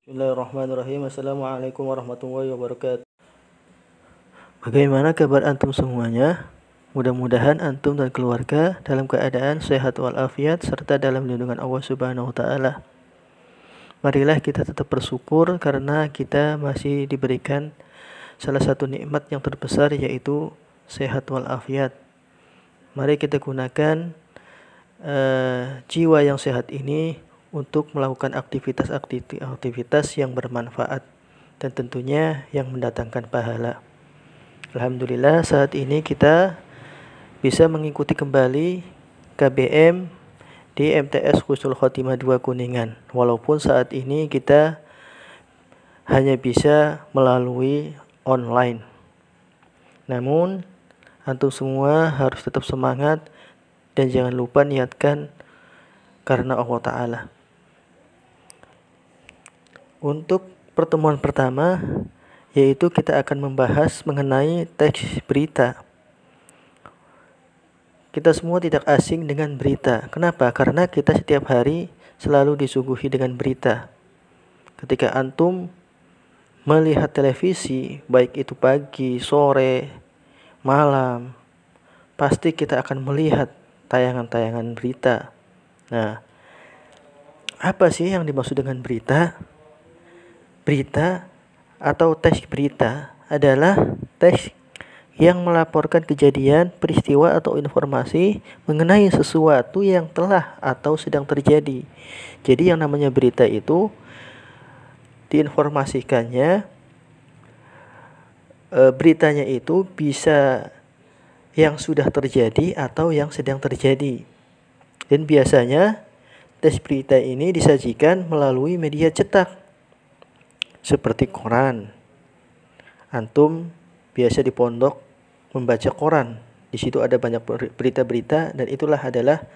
Bismillahirrahmanirrahim. Assalamualaikum warahmatullahi wabarakatuh. Bagaimana kabar antum semuanya? Mudah-mudahan antum dan keluarga dalam keadaan sehat walafiat serta dalam lindungan Allah Subhanahu wa taala. Marilah kita tetap bersyukur karena kita masih diberikan salah satu nikmat yang terbesar, yaitu sehat walafiat. Mari kita gunakan jiwa yang sehat ini untuk melakukan aktivitas yang bermanfaat dan tentunya yang mendatangkan pahala. Alhamdulillah, saat ini kita bisa mengikuti kembali KBM di MTS Husnul Khotimah 2 Kuningan, walaupun saat ini kita hanya bisa melalui online. Namun antum semua harus tetap semangat dan jangan lupa niatkan karena Allah Ta'ala. Untuk pertemuan pertama, yaitu kita akan membahas mengenai teks berita. Kita semua tidak asing dengan berita. Kenapa? Karena kita setiap hari selalu disuguhi dengan berita. Ketika antum melihat televisi, baik itu pagi, sore, malam, pasti kita akan melihat tayangan-tayangan berita. Nah, apa sih yang dimaksud dengan berita? Berita atau teks berita adalah teks yang melaporkan kejadian, peristiwa atau informasi mengenai sesuatu yang telah atau sedang terjadi. Jadi yang namanya berita itu diinformasikannya, beritanya itu bisa yang sudah terjadi atau yang sedang terjadi. Dan biasanya teks berita ini disajikan melalui media cetak seperti koran. Antum biasa di pondok membaca koran. Di situ ada banyak berita-berita dan itulah adalah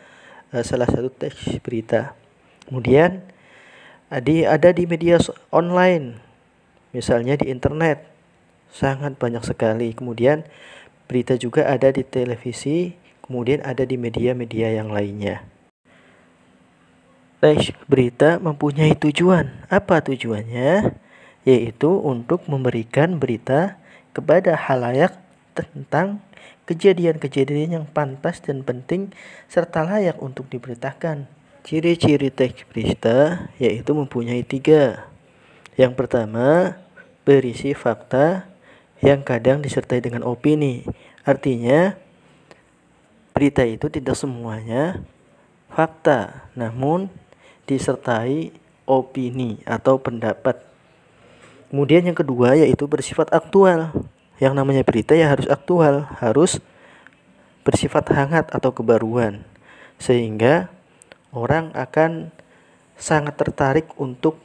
salah satu teks berita. Kemudian ada di media online, misalnya di internet, sangat banyak sekali. Kemudian berita juga ada di televisi, kemudian ada di media-media yang lainnya. Teks berita mempunyai tujuan. Apa tujuannya? Yaitu untuk memberikan berita kepada khalayak tentang kejadian-kejadian yang pantas dan penting serta layak untuk diberitakan. Ciri-ciri teks berita yaitu mempunyai 3. Yang pertama, berisi fakta yang kadang disertai dengan opini. Artinya, berita itu tidak semuanya fakta, namun disertai opini atau pendapat. Kemudian yang kedua yaitu bersifat aktual. Yang namanya berita ya harus aktual, harus bersifat hangat atau kebaruan, sehingga orang akan sangat tertarik untuk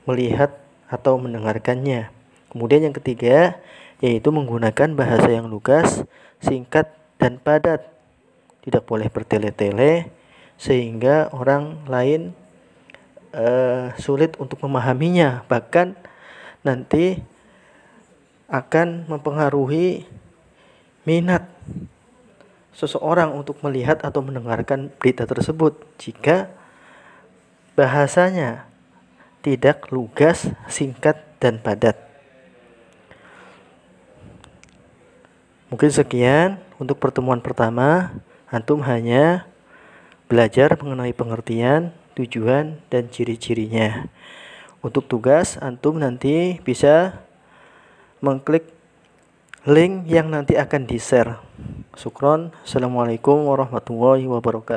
melihat atau mendengarkannya. Kemudian yang ketiga yaitu menggunakan bahasa yang lugas, singkat dan padat. Tidak boleh bertele-tele sehingga orang lain sulit untuk memahaminya, bahkan nanti akan mempengaruhi minat seseorang untuk melihat atau mendengarkan berita tersebut jika bahasanya tidak lugas, singkat, dan padat. Mungkin sekian untuk pertemuan pertama. Antum hanya belajar mengenai pengertian, tujuan, dan ciri-cirinya. Untuk tugas, antum nanti bisa mengklik link yang nanti akan di-share. Syukron. Assalamualaikum warahmatullahi wabarakatuh.